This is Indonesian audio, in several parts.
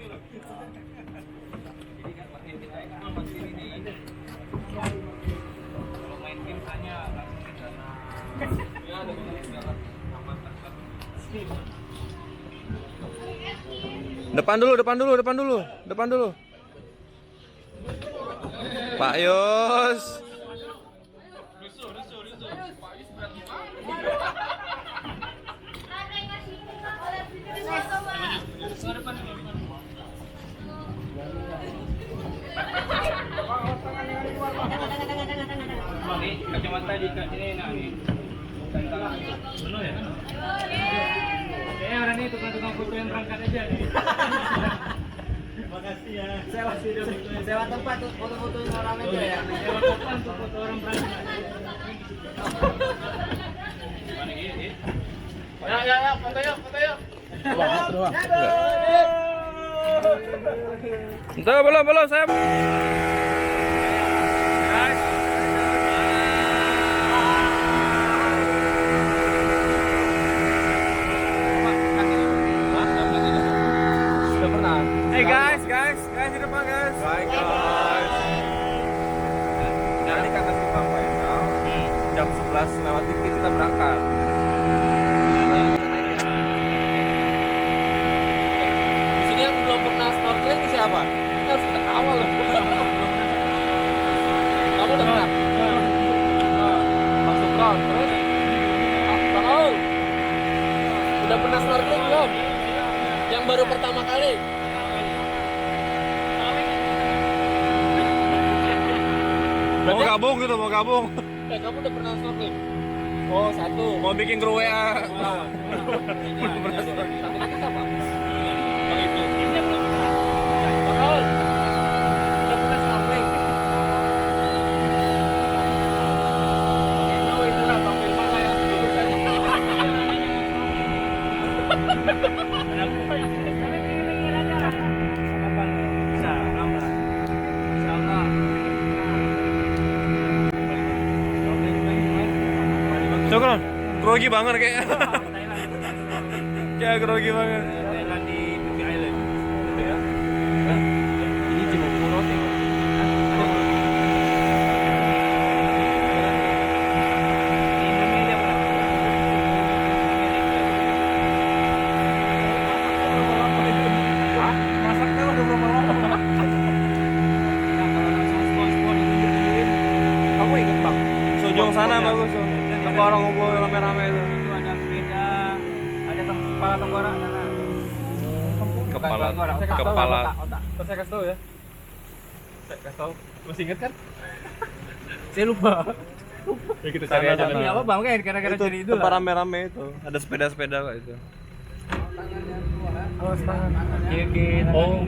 Kalau main game hanya langsung di sana. Ya, ada Depan dulu. Pak Yos. Ini kacamata di sini nah nih. Benar ya? Udah nih tukang foto yang berangkat aja nih. Makasih ya. Sewa tempat tuh foto-fotoin orang aja ya. Sewa tempat untuk foto orang berangkat. Gimana gini? Ya, foto yuk. Entah, belum saya. Hey guys, di depan guys. Hai guys. Jadi kata si Bang Faisal, jam 11 lewat dikit kita berangkat. Di sini yang belum pernah snorkeling itu siapa? Kita harus kita kawal loh. Kamu udah pernah? Masuk kau, terus? Tahu? Udah pernah snorkeling belum? Yang baru pertama kali? Mau gabung. Kamu udah pernah snorkeling? Oh, satu. Mau bikin grup WA. Satu lagi siapa? Bang Ibnu. Bakal. Udah pernah snorkeling? Oh, itu lah Bang Firman lah yang dulu tadi. Bisa, aman. Insyaallah. Syukron. Grogi banget kayak. Kayak grogi banget. Thailand di Phuket Island. Gitu ya. Ini cuma roti. Di Indonesia pun. Hah? Masaknya udah berapa lama? Nah, kalau langsung spot-spot ditunjukin. Kamu ikut Bang? Sujung sana bagus tuh. Apa orang ngumpul rame-rame itu. Itu ada sepeda, ada kepala tengkorak sana. Kepala. Otak. Terus saya kasih tahu ya. Saya kasih tahu. Masih ingat kan? Saya lupa. Ya kita cari aja. Sana. Iya apa Bang kan gara-gara Itu cari itu tempat lah. rame-rame itu. Ada sepeda-sepeda kok itu. Oh.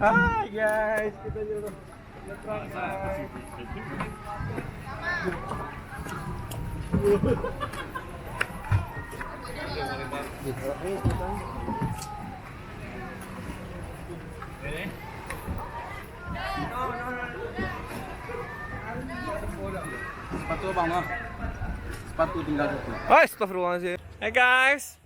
Hai guys, kita juga. Sepatu Bang, sepatu tinggal satu. Hai, astagfirullahaladzim. Hey guys.